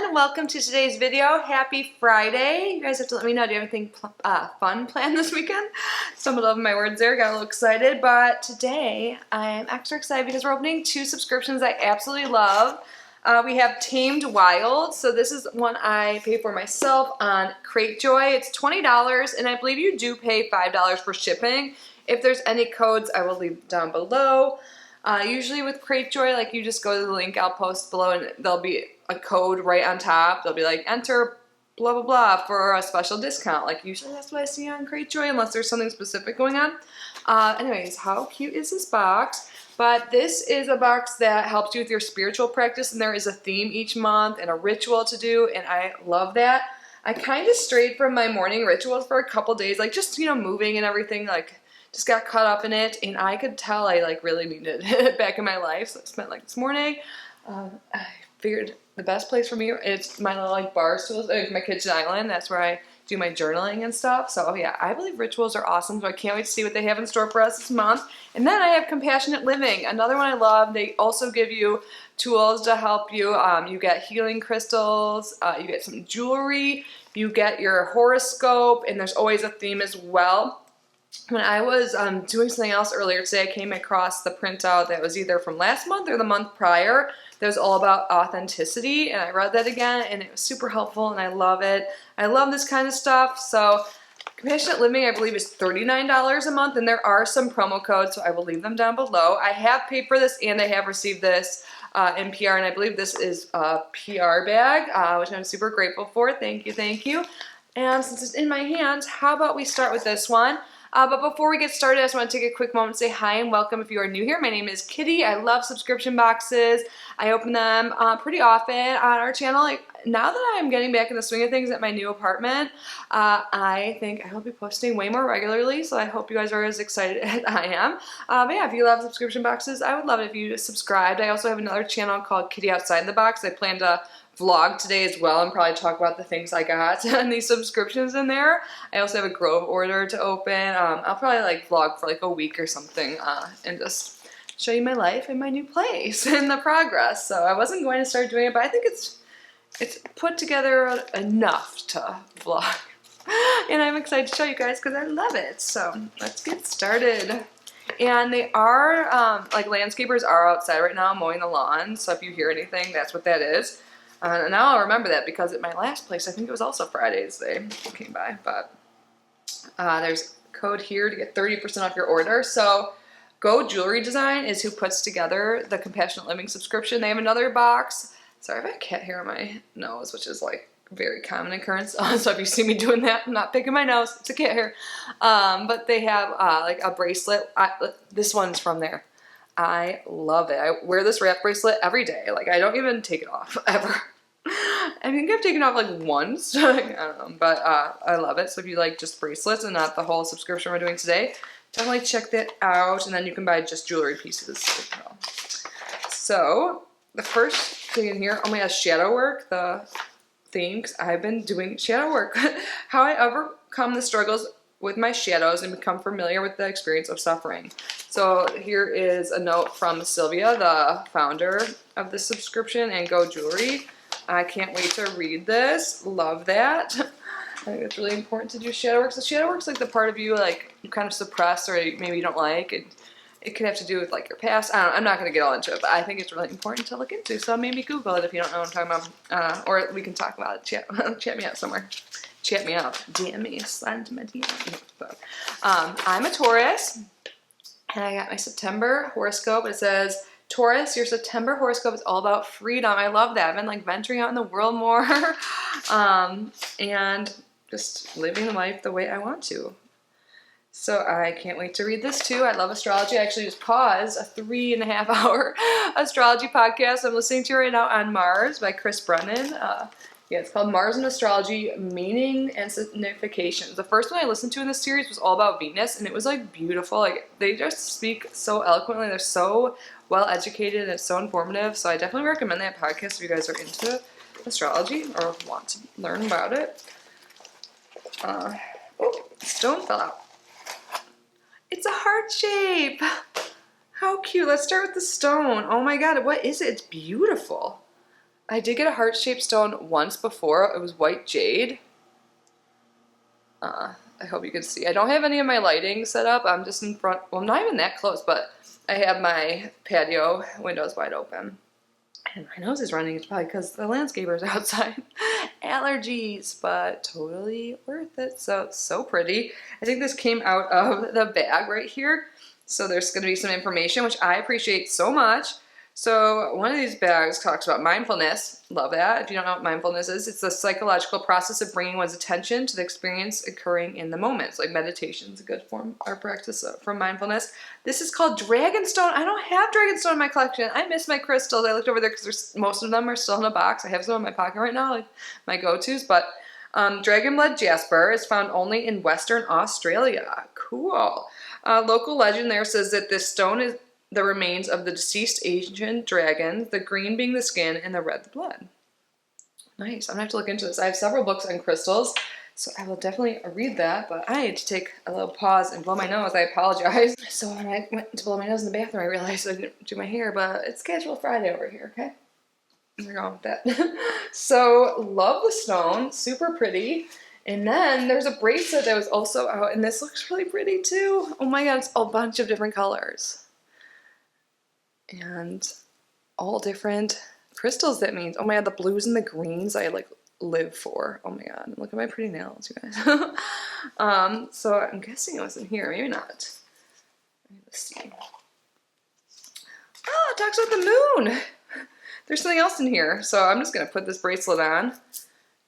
everyone. Welcome to today's video. Happy Friday. You guys have to let me know. Do you have anything fun planned this weekend? Stumbled over my words there. Got a little excited. But today I'm extra excited because we're opening 2 subscriptions I absolutely love. We have Tamed Wild. So this is one I pay for myself on Cratejoy. It's $20 and I believe you do pay $5 for shipping. If there's any codes, I will leave down below. Usually with Cratejoy, like you just go to the link I'll post below and there'll be a code right on top. They'll be like, enter blah blah blah for a special discount. Like usually that's what I see on Cratejoy unless there's something specific going on. Anyways, how cute is this box? But this is a box that helps you with your spiritual practice, and there is a theme each month and a ritual to do, and I love that. I kind of strayed from my morning rituals for a couple days, like just, moving and everything, like just got caught up in it, and I could tell I like really needed it back in my life. So I spent like this morning, I figured the best place for me is my little like bar stools, like my kitchen island. That's where I do my journaling and stuff. So yeah, I believe rituals are awesome. So I can't wait to see what they have in store for us this month. And then I have Compassionate Living, another one I love. They also give you tools to help you. You get healing crystals, you get some jewelry, you get your horoscope, and there's always a theme as well. When I was doing something else earlier today, I came across the printout that was either from last month or the month prior that was all about authenticity, and I read that again, and it was super helpful, and I love it. I love this kind of stuff. So Compassionate Living, I believe, is $39 a month, and there are some promo codes, so I will leave them down below. I have paid for this, and I have received this in PR, and I believe this is a PR bag, which I'm super grateful for. Thank you, thank you. And since it's in my hands, how about we start with this one? But before we get started, I just want to take a quick moment to say hi and welcome if you are new here. My name is Kitty. I love subscription boxes. I open them pretty often on our channel. Like, now that I'm getting back in the swing of things at my new apartment, I think I will be posting way more regularly, so I hope you guys are as excited as I am. But yeah, if you love subscription boxes, I would love it if you subscribed. I also have another channel called Kitty Outside the Box. I plan to vlog today as well and probably talk about the things I got and these subscriptions in there. I also have a Grove order to open. I'll probably like vlog for like a week or something and just show you my life and my new place and the progress. So I wasn't going to start doing it, but I think it's put together enough to vlog. And I'm excited to show you guys because I love it. So let's get started. And they are, like landscapers are outside right now mowing the lawn. So if you hear anything, that's what that is. And now I'll remember that because at my last place, I think it was also Fridays they came by. But there's a code here to get 30% off your order. So Go Jewelry Design is who puts together the Compassionate Living subscription. They have another box. Sorry, I have a cat hair on my nose, which is like very common occurrence. So if you see me doing that, I'm not picking my nose. It's a cat hair. But they have like a bracelet. This one's from there. I love it. I wear this wrap bracelet every day. Like, I don't even take it off, ever. I think I've taken it off like once. I don't know, but I love it. So if you like just bracelets and not the whole subscription we're doing today, definitely check that out. And then you can buy just jewelry pieces as well. So the first thing in here, oh my gosh, shadow work, the theme, because I've been doing shadow work. How I overcome the struggles with my shadows and become familiar with the experience of suffering. So here is a note from Sylvia, the founder of the subscription and Go Jewelry. I can't wait to read this. Love that. I think it's really important to do shadow work. So shadow work's like the part of you like you kind of suppress or maybe you don't like. It could have to do with like your past. I don't know, I'm not going to get all into it, but I think it's really important to look into. So maybe Google it if you don't know what I'm talking about. Or we can talk about it. Chat me out somewhere. Chat me out. DM me. Slide into my DM. I'm a Taurus, and I got my September horoscope. It says, Taurus, your September horoscope is all about freedom. I love that. I've been like venturing out in the world more and just living life the way I want to. So I can't wait to read this too. I love astrology. I actually just paused a 3.5-hour astrology podcast I'm listening to right now on Mars by Chris Brennan. Yeah, it's called Mars and Astrology, Meaning and Significations. The first one I listened to in this series was all about Venus, and it was like beautiful. Like they just speak so eloquently. They're so well educated and it's so informative. So I definitely recommend that podcast if you guys are into astrology or want to learn about it. Oh, stone fell out. It's a heart shape. How cute. Let's start with the stone. Oh my god, what is it? It's beautiful. I did get a heart-shaped stone once before. It was white jade. I hope you can see. I don't have any of my lighting set up. I'm just in front. Well, I'm not even that close, but I have my patio windows wide open. And my nose is running. It's probably because the landscapers are outside. Allergies, but totally worth it. So pretty. I think this came out of the bag right here. So there's going to be some information, which I appreciate so much. So one of these bags talks about mindfulness. Love that. If you don't know what mindfulness is, it's the psychological process of bringing one's attention to the experience occurring in the moment. So like meditation is a good form or practice from mindfulness. This is called Dragonstone. I don't have Dragonstone in my collection. I miss my crystals. I looked over there because most of them are still in a box. I have some in my pocket right now, like my go-tos. But Dragon Blood Jasper is found only in Western Australia. Cool. Local legend there says that this stone is the remains of the deceased ancient dragon, the green being the skin and the red the blood. Nice. I'm gonna have to look into this. I have several books on crystals, so I will definitely read that, but I need to take a little pause and blow my nose. I apologize. So when I went to blow my nose in the bathroom, I realized I didn't do my hair, but it's casual Friday over here, okay? We're going with that. So love the stone, super pretty. And then there's a bracelet that was also out, and this looks really pretty too. Oh my god, it's a bunch of different colors. And all different crystals, that means. Oh my god, the blues and the greens I like live for. Oh my god, look at my pretty nails, you guys. So I'm guessing it was in here, maybe not. Let's see. Oh, it talks about the moon. There's something else in here, so I'm just gonna put this bracelet on.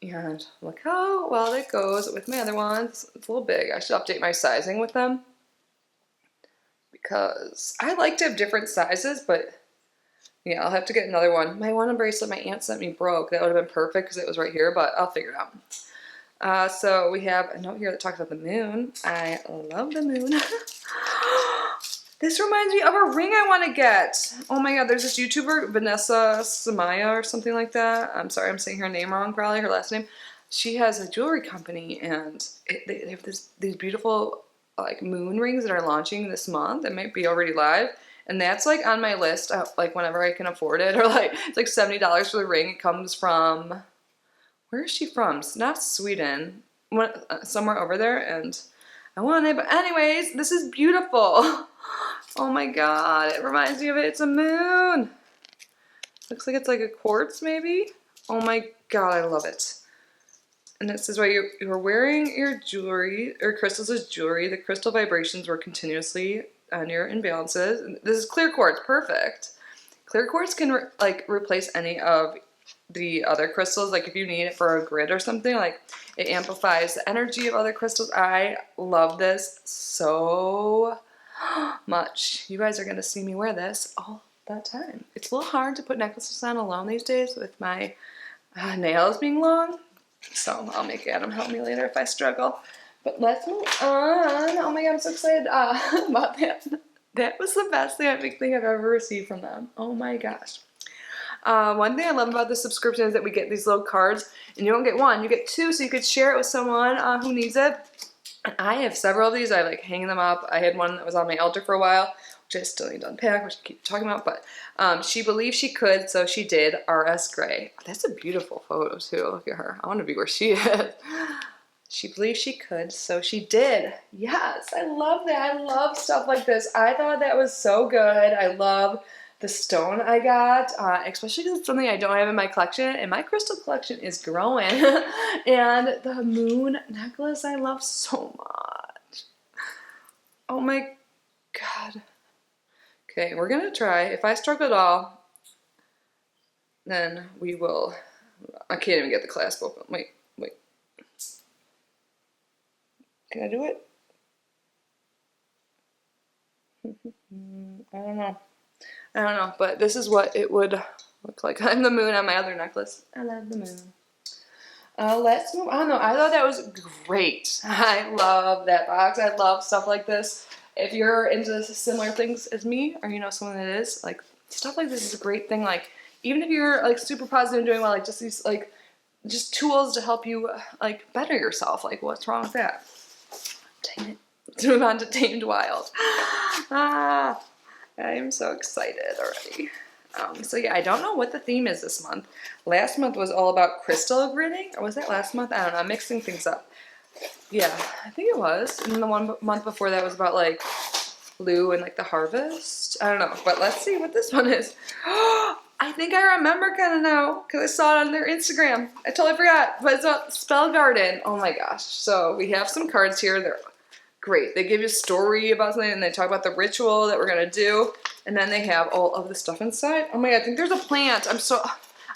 And look how well it goes with my other ones. It's a little big. I should update my sizing with them, because I like to have different sizes, but yeah, I'll have to get another one. My one bracelet my aunt sent me broke. That would have been perfect because it was right here, but I'll figure it out. So we have a note here that talks about the moon. I love the moon. This reminds me of a ring I want to get. Oh my god, there's this YouTuber, Vanessa Samaya or something like that. I'm sorry, I'm saying her name wrong, probably her last name. She has a jewelry company, and they have these beautiful like moon rings that are launching this month. It might be already live, and that's like on my list, like whenever I can afford it, or like it's like $70 for the ring. It comes from, where is she from? It's not Sweden, somewhere over there, and I want it. But anyways, this is beautiful. Oh my god, it reminds me of it. It's a moon. Looks like it's like a quartz maybe. Oh my god, I love it. And it says, while you are wearing your jewelry, or crystals as jewelry, the crystal vibrations work continuously on your imbalances. And this is clear quartz, perfect. Clear quartz can replace any of the other crystals. Like if you need it for a grid or something, like it amplifies the energy of other crystals. I love this so much. You guys are gonna see me wear this all the time. It's a little hard to put necklaces on alone these days with my nails being long. So I'll make Adam help me later if I struggle. But let's move on. Oh my god, I'm so excited about that. That was the best thing I think I've ever received from them. Oh my gosh. One thing I love about this subscription is that we get these little cards, and you don't get one, you get two, so you could share it with someone who needs it. And I have several of these. I like hanging them up. I had one that was on my altar for a while, which I still need to unpack, which I keep talking about, but she believed she could, so she did. R.S. Gray. That's a beautiful photo too. Look at her. I want to be where she is. She believed she could, so she did. Yes, I love that. I love stuff like this. I thought that was so good. I love the stone I got, especially because it's something I don't have in my collection, and my crystal collection is growing. And the moon necklace I love so much. Oh my god. Okay, we're gonna try. If I struggle at all, then we will. I can't even get the clasp open. Wait. Can I do it? I don't know, but this is what it would look like. I'm the moon on my other necklace. I love the moon. Let's move on though. I thought that was great. I love that box. I love stuff like this. If you're into similar things as me, or you know someone that is, like stuff like this is a great thing. Like even if you're like super positive and doing well, like just these like just tools to help you like better yourself. Like what's wrong with that? Dang it. Let's move on to Tamed Wild. I'm so excited already. So yeah, I don't know what the theme is this month. Last month was all about crystal grinning, or was that last month? I don't know. I'm mixing things up. Yeah, I think it was. And then the one month before that was about like blue and like the harvest. I don't know, but let's see what this one is. I think I remember kind of now because I saw it on their Instagram. I totally forgot, but it's about Spell Garden. Oh my gosh. So we have some cards here. They're great. They give you a story about something and they talk about the ritual that we're going to do. And then they have all of the stuff inside. Oh my God, I think there's a plant. I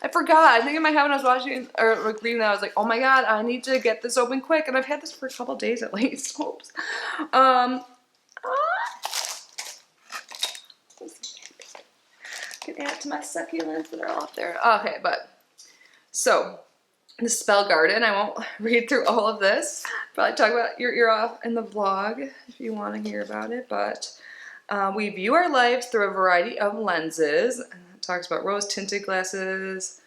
forgot. I think in my head when I was watching or reading that, I was like, oh my God, I need to get this open quick. And I've had this for a couple days at least. Oops. Can add to my succulents that are all up there. Okay, but so the Spell Garden, I won't read through all of this. Probably talk about your ear off in the vlog if you want to hear about it. But we view our lives through a variety of lenses. And it talks about rose tinted glasses.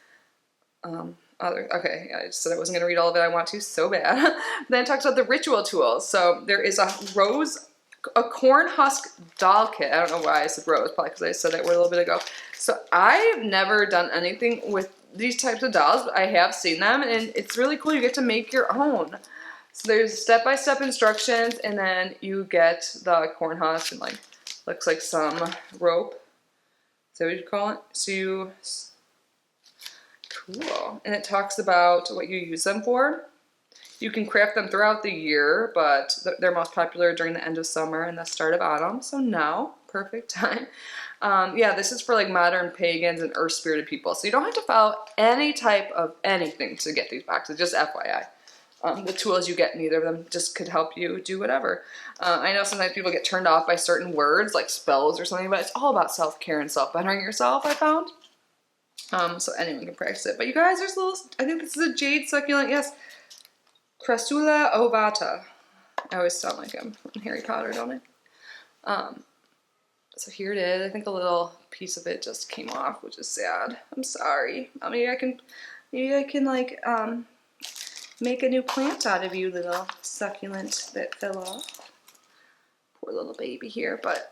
Okay, I just said I wasn't going to read all of it. I want to so bad. Then it talks about the ritual tools. So there is a corn husk doll kit. I don't know why I said rose, probably because I said that word a little bit ago. So I've never done anything with these types of dolls, but I have seen them, and it's really cool. You get to make your own. So there's step-by-step instructions, and then you get the corn husk and like looks like some rope. Is that what you call it? Cool. And it talks about what you use them for. You can craft them throughout the year, but they're most popular during the end of summer and the start of autumn. So now, perfect time. Yeah, this is for like modern pagans and earth-spirited people. So you don't have to follow any type of anything to get these boxes, just FYI. The tools you get, neither of them just could help you do whatever. I know sometimes people get turned off by certain words, like spells or something, but it's all about self-care and self-bettering yourself, I found. So anyone can practice it. But you guys, there's little, I think this is a jade succulent, yes. Crassula ovata. I always sound like I'm from Harry Potter, don't I? So here it is. I think a little piece of it just came off, which is sad. I'm sorry. Maybe I can like make a new plant out of you, little succulent that fell off. Poor little baby here, but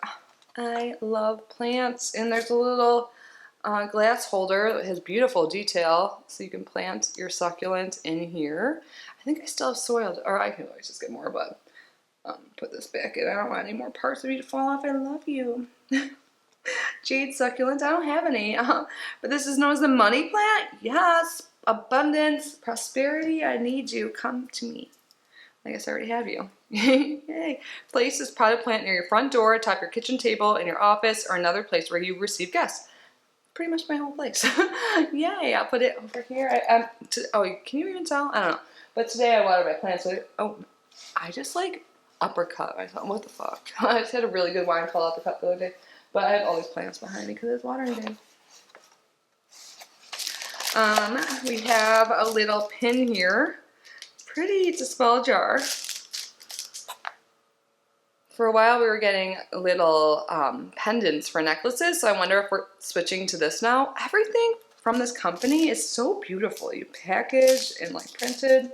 I love plants. And there's a little glass holder that has beautiful detail, so you can plant your succulent in here. I think I still have soil, or I can always just get more, but put this back in. I don't want any more parts of you to fall off. I love you. Jade succulent, I don't have any. But this is known as the money plant. Yes, abundance, prosperity, I need you. Come to me. I guess I already have you. Yay. Place this potted plant near your front door, atop your kitchen table, in your office, or another place where you receive guests. Pretty much my whole place. Yay, I'll put it over here. Can you even tell? I don't know. But today I watered my plants. I just like uppercut myself. What the fuck? I just had a really good wine fall uppercut the other day. But I have all these plants behind me because it's watering day. We have a little pin here. Pretty, it's a spell jar. For a while we were getting little pendants for necklaces, so I wonder if we're switching to this now. Everything from this company is so beautiful. You packaged and like printed.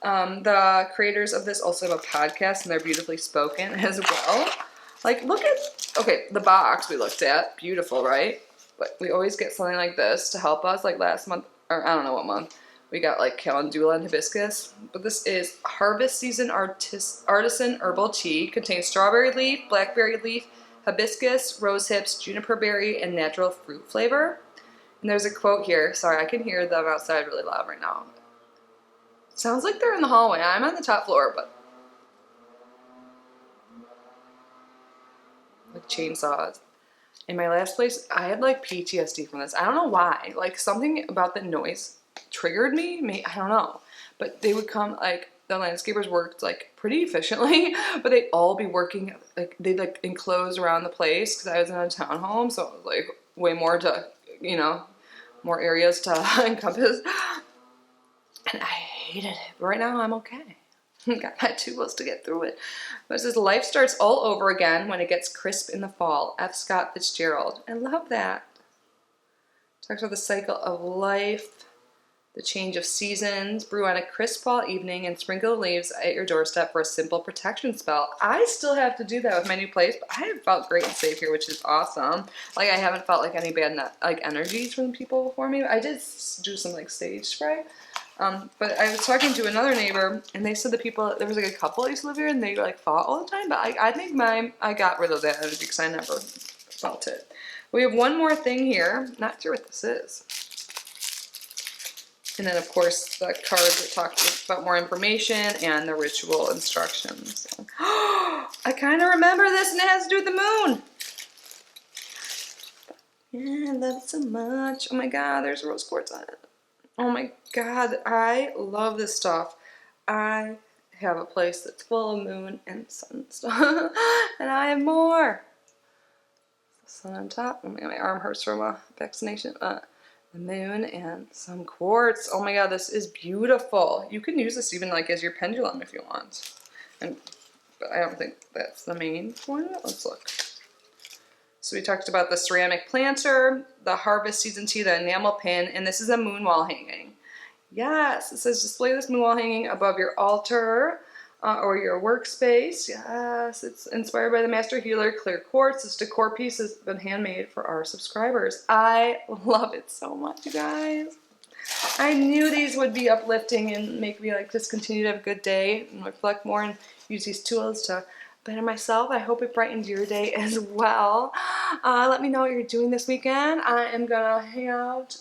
The creators of this also have a podcast and they're beautifully spoken as well. Like look at, okay, the box we looked at, beautiful, right? But we always get something like this to help us, like last month, or I don't know what month. We got like calendula and hibiscus, but this is Harvest Season Artisan Herbal Tea. Contains strawberry leaf, blackberry leaf, hibiscus, rose hips, juniper berry, and natural fruit flavor. And there's a quote here. Sorry, I can hear them outside really loud right now. Sounds like they're in the hallway. I'm on the top floor, but like chainsaws. In my last place, I had like PTSD from this. I don't know why. Like something about the noise triggered me. I don't know. But they would come, like the landscapers worked like pretty efficiently, but they'd all be working, like they'd like enclose around the place because I was in a townhome, so it was like way more to, more areas to encompass. And I hated it. But right now I'm okay. Got my tools to get through it. But it says, life starts all over again when it gets crisp in the fall. F. Scott Fitzgerald. I love that. Talks about the cycle of life. The change of seasons, brew on a crisp fall evening and sprinkle the leaves at your doorstep for a simple protection spell. I still have to do that with my new place, but I have felt great and safe here, which is awesome. Like, I haven't felt like any bad like energies from the people before me. I did do some like sage spray. But I was talking to another neighbor, and they said the people, there was like a couple that used to live here, and they like fought all the time, but I think I got rid of that energy because I never felt it. We have one more thing here. Not sure what this is. And then, of course, the card that talks about more information and the ritual instructions. I kind of remember this, and it has to do with the moon. Yeah, I love it so much. Oh my god, there's rose quartz on it. Oh my god, I love this stuff. I have a place that's full of moon and sun stuff. And I have more. The sun on top. Oh my god, my arm hurts from a vaccination. The moon and some quartz. Oh my god, this is beautiful. You can use this even like as your pendulum if you want. But I don't think that's the main point. Let's look. So we talked about the ceramic planter, the harvest season tea, the enamel pin, and this is a moon wall hanging. Yes, it says display this moon wall hanging above your altar or your workspace. Yes, it's inspired by the Master Healer Clear Quartz. This decor piece has been handmade for our subscribers. I love it so much, you guys. I knew these would be uplifting and make me like just continue to have a good day and reflect more and use these tools to better myself. I hope it brightened your day as well. Let me know what you're doing this weekend. I am gonna hang out,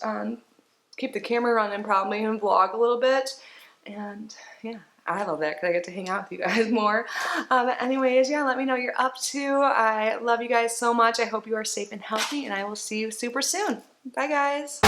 keep the camera running probably and vlog a little bit. And yeah, I love that because I get to hang out with you guys more. But anyways, yeah, let me know what you're up to. I love you guys so much. I hope you are safe and healthy, and I will see you super soon. Bye, guys.